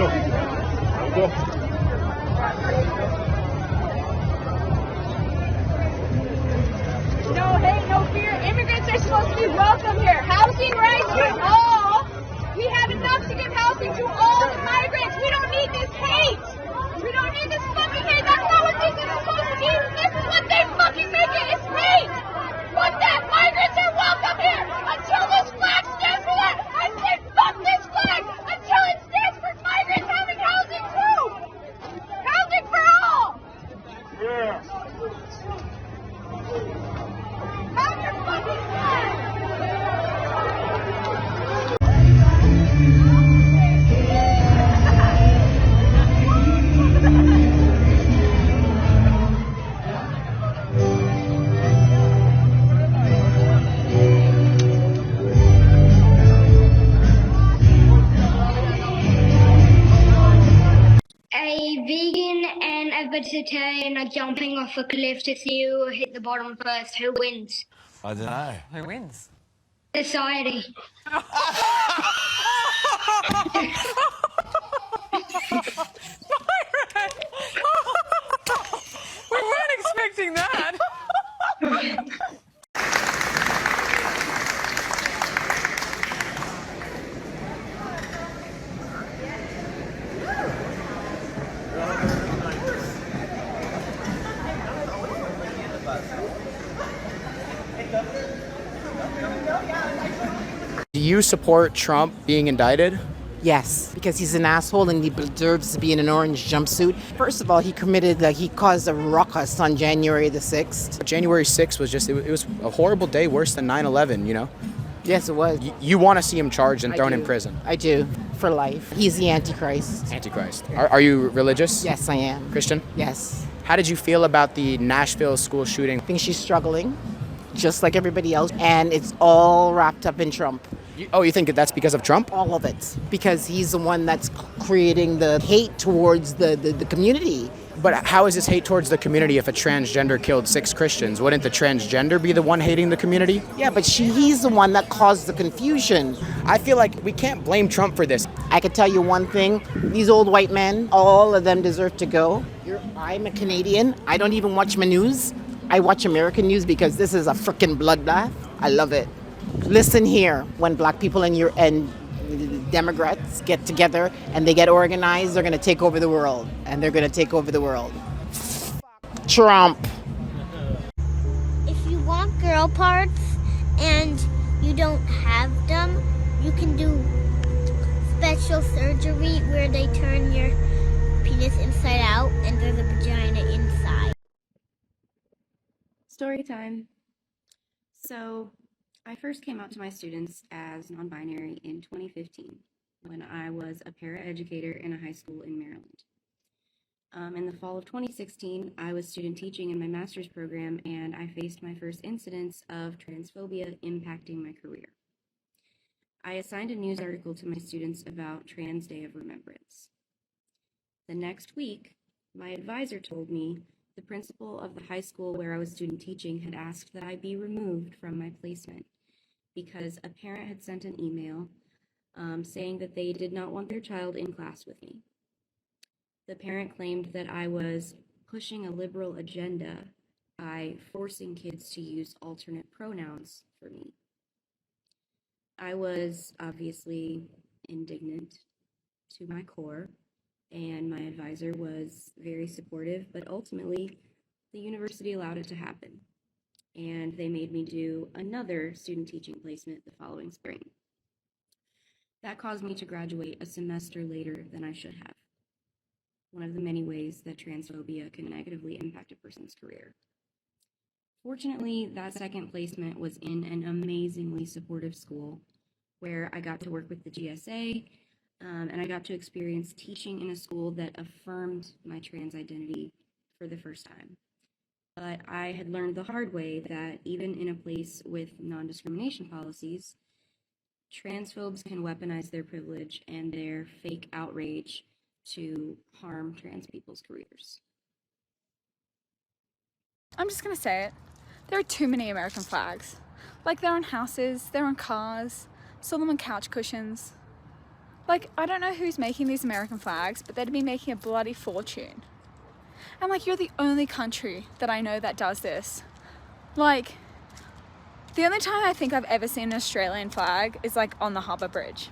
No hate, no fear. Immigrants are supposed to be welcome here. Housing rights for all. We have enough to give housing to all the migrants. We don't need this hate. We don't need this fucking hate. That's not what this is supposed to be. This is what they fucking make it. It's hate. Fuck that. Migrants are welcome here until this flag stands for that. I say fuck this flag until it stands for migrants having housing too. Housing for all. Yeah. Have your fucking flag. A vegan and a vegetarian are jumping off a cliff to see who will hit the bottom first. Who wins? I don't know. Who wins? Society. We weren't expecting that. Do you support Trump being indicted? Yes, because he's an asshole and he deserves to be in an orange jumpsuit. First of all, he caused a ruckus on January the 6th. January 6th was just, it was a horrible day, worse than 9/11, you know? Yes, it was. You want to see him charged and thrown in do. prison. I do, for life. He's the Antichrist. Antichrist. Are you religious? Yes, I am. Christian? Yes. How did you feel about the Nashville school shooting? I think she's struggling, just like everybody else, and it's all wrapped up in Trump. You think that's because of Trump? All of it. Because he's the one that's creating the hate towards the community. But how is this hate towards the community if a transgender killed 6 Christians? Wouldn't the transgender be the one hating the community? Yeah, but he's the one that caused the confusion. I feel like we can't blame Trump for this. I could tell you one thing. These old white men, all of them deserve to go. I'm a Canadian. I don't even watch my news. I watch American news because this is a frickin' bloodbath. I love it. Listen here, when black people and Democrats get together and they get organized, they're going to take over the world. And they're going to take over the world. Trump. If you want girl parts and you don't have them, you can do special surgery where they turn your penis inside out and there's a vagina inside. Story time. So, I first came out to my students as non-binary in 2015 when I was a paraeducator in a high school in Maryland. In the fall of 2016, I was student teaching in my master's program and I faced my first incidents of transphobia impacting my career. I assigned a news article to my students about Trans Day of Remembrance. The next week, my advisor told me the principal of the high school where I was student teaching had asked that I be removed from my placement because a parent had sent an email saying that they did not want their child in class with me. The parent claimed that I was pushing a liberal agenda by forcing kids to use alternate pronouns for me. I was obviously indignant to my core, and my advisor was very supportive, but ultimately the university allowed it to happen, and they made me do another student teaching placement the following spring. That caused me to graduate a semester later than I should have. One of the many ways that transphobia can negatively impact a person's career. Fortunately, that second placement was in an amazingly supportive school where I got to work with the GSA, and I got to experience teaching in a school that affirmed my trans identity for the first time. But I had learned the hard way that even in a place with non-discrimination policies, transphobes can weaponize their privilege and their fake outrage to harm trans people's careers. I'm just gonna say it. There are too many American flags. Like they're on houses, they're on cars, saw them on couch cushions. Like, I don't know who's making these American flags, but they'd be making a bloody fortune. And like, you're the only country that I know that does this. Like, the only time I think I've ever seen an Australian flag is like on the Harbour Bridge.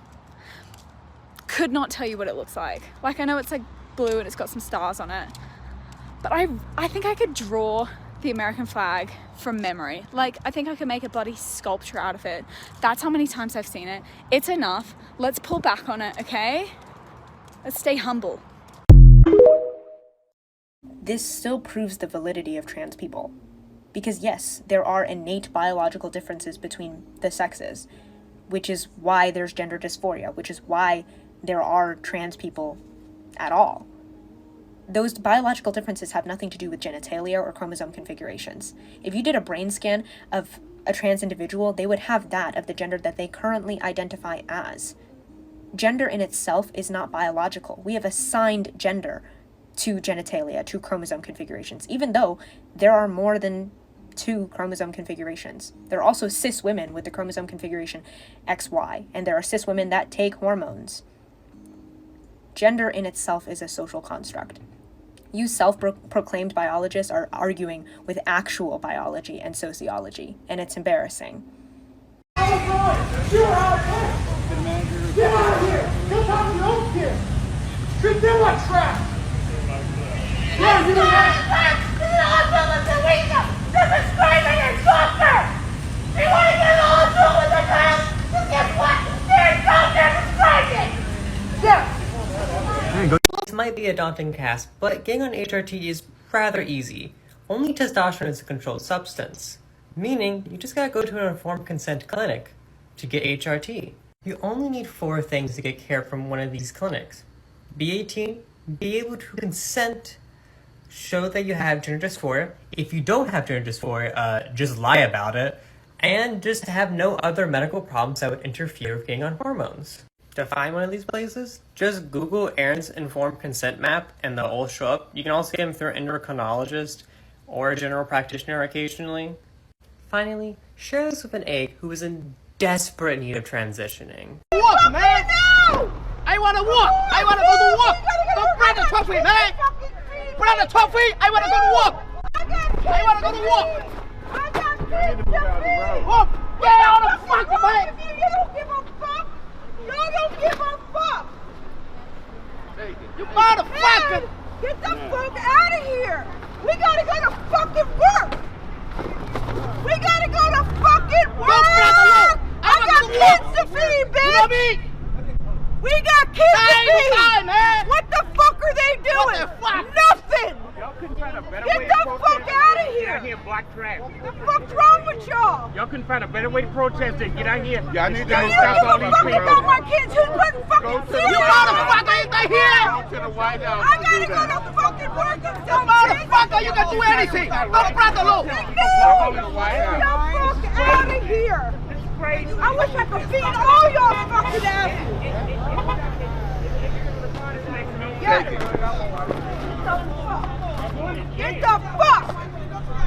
Could not tell you what it looks like. Like, I know it's like blue and it's got some stars on it, but I think I could draw the American flag from memory. Like, I think I could make a bloody sculpture out of it. That's how many times I've seen it. It's enough. Let's pull back on it, okay? Let's stay humble. This still proves the validity of trans people. Because yes, there are innate biological differences between the sexes, which is why there's gender dysphoria, which is why there are trans people at all. Those biological differences have nothing to do with genitalia or chromosome configurations. If you did a brain scan of a trans individual, they would have that of the gender that they currently identify as. Gender in itself is not biological. We have assigned gender to genitalia, to chromosome configurations, even though there are more than 2 chromosome configurations. There are also cis women with the chromosome configuration XY, and there are cis women that take hormones. Gender in itself is a social construct. You self-proclaimed biologists are arguing with actual biology and sociology, and it's embarrassing. Get out of here! You're talking your own kids! Treat them like trash! Yeah, you know that! This is the hospital in Tawika! This is screaming and soccer! You want to get in the hospital with the girls? Just guess what? They're out there screaming! Yeah! This might be a daunting task, but getting on HRT is rather easy. Only testosterone is a controlled substance, meaning you just gotta go to an informed consent clinic to get HRT. You only need 4 things to get care from one of these clinics. Be 18, be able to consent, show that you have gender dysphoria. If you don't have gender dysphoria, just lie about it, and just have no other medical problems that would interfere with getting on hormones. To find one of these places, just Google Aaron's Informed Consent Map and they'll all show up. You can also get them through an endocrinologist or a general practitioner occasionally. Finally, share this with an egg who is in desperate need of transitioning. Walk, man! No! I wanna walk! I wanna go to walk! Don't bring the trophy, man! Bring the trophy! I wanna go to walk! I wanna go to walk! I got kids to feed! Walk! Get out of the fuck, man! You don't give a fuck! You don't give a fuck! You motherfucker! Get the fuck out of here! We gotta go to fucking work! We gotta go to fucking work! I got kids to feed, bitch! You know me? We got kids to feed! Man. What the fuck are they doing? Nothing! Get the fuck out of here! Black trash. What the fuck's wrong with y'all? Y'all couldn't find a better way to protest than get out here. Y'all need to stop all these people. About my kids, who's putting fucking food? You motherfucker, ain't they here? Go to the White House. I gotta go to fucking work and stuff. Motherfucker, you can do anything. Don't break the law. Get the fuck out of here. I wish I could feed all y'all fucking asses. Get the fuck!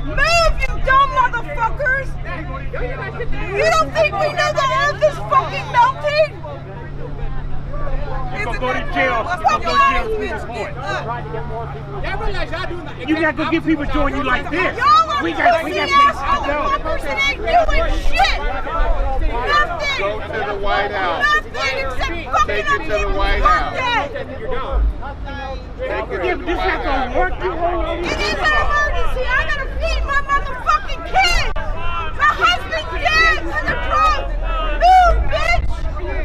Move, you dumb motherfuckers! You don't think we know the earth is fucking melting? You're gonna go to jail. You got to get people join you like this. We got motherfuckers that ain't doing shit! Nothing! Go to the White House. Nothing except fucking up people's birthday! This not gonna work. It is an emergency! I gotta feed my motherfucking kids! My husband's dead in the trunk! Move, bitch!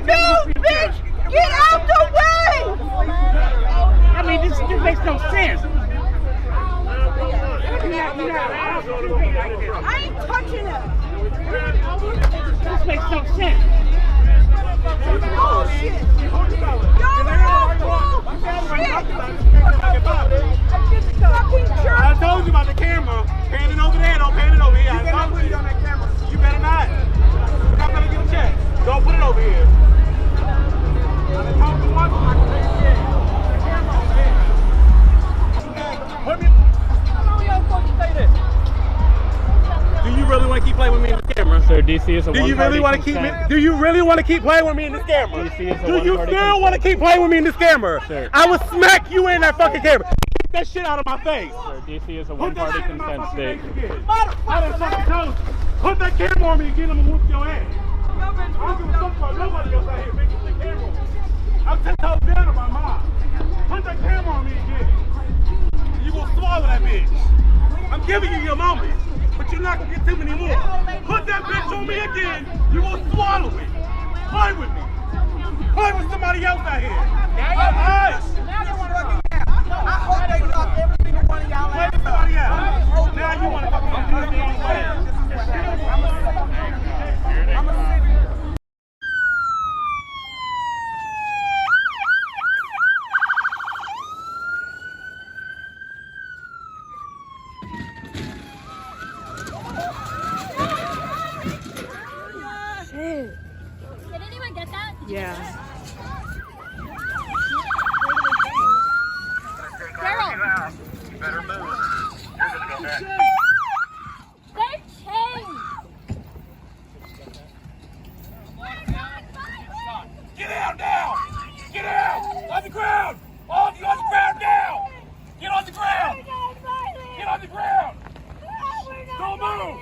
Move, bitch! Get out the way! I mean, this makes no sense. I ain't touching him! This makes no sense. Bullshit! Y'all are all see as a one-party really want to keep me? Do you really want to keep playing with me in this camera? Do you see as a Do you one-party still want to keep playing with me in this camera? Sure. I will smack you in that fucking camera. Get that shit out of my face. Sir, DC is a one-party consent state. Put that camera on me again, I'm gonna whoop your ass. I don't give a fuck about nobody else out here, bitch. Put the camera on me. I'm 10 toes down on my mom. Put that camera on me again. You gonna swallow that bitch. I'm giving you your moment, but you're not gonna get too many more. Put that bitch on me again, you gonna swallow it. Play with me. Play with somebody else out here. Alright. I hope they lock every single one of y'all out. Play with somebody else. Now you wanna fucking do me on way. Did anyone get that? Yeah. Daryl! You better move. You're gonna go back. They're chained! Get out now! Get out! On the ground! All of you on the ground now! Get on the ground! Get on the ground! Don't move!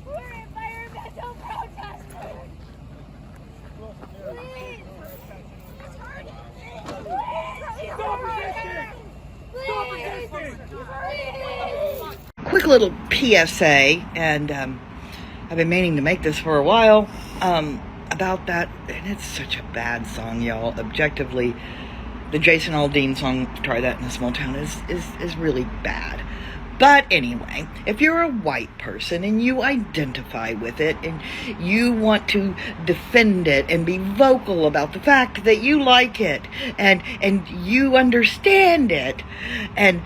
We're environmental protesters! Please! Stop resisting! Stop resisting! Quick little PSA, and I've been meaning to make this for a while, about that, and it's such a bad song, y'all. Objectively, the Jason Aldean song, Try That in a Small Town, is really bad. But anyway, if you're a white person and you identify with it and you want to defend it and be vocal about the fact that you like it and you understand it, and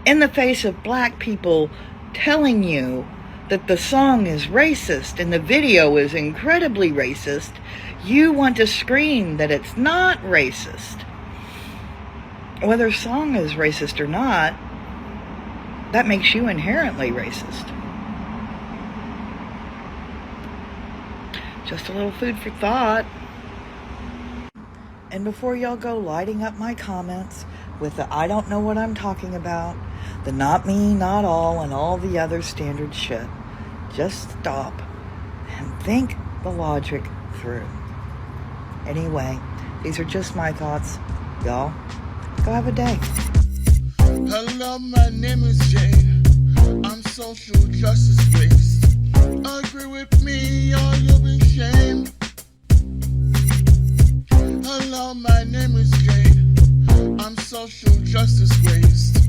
in the face of black people telling you that the song is racist and the video is incredibly racist, you want to scream that it's not racist. Whether a song is racist or not, that makes you inherently racist. Just a little food for thought. And before y'all go lighting up my comments with the I don't know what I'm talking about, the not me, not all, and all the other standard shit, just stop and think the logic through. Anyway, these are just my thoughts. Y'all, go have a day. Hello, my name is Jane. I'm social justice based. Agree with me or you'll be shamed. Hello, my name is Jane. I'm social justice based.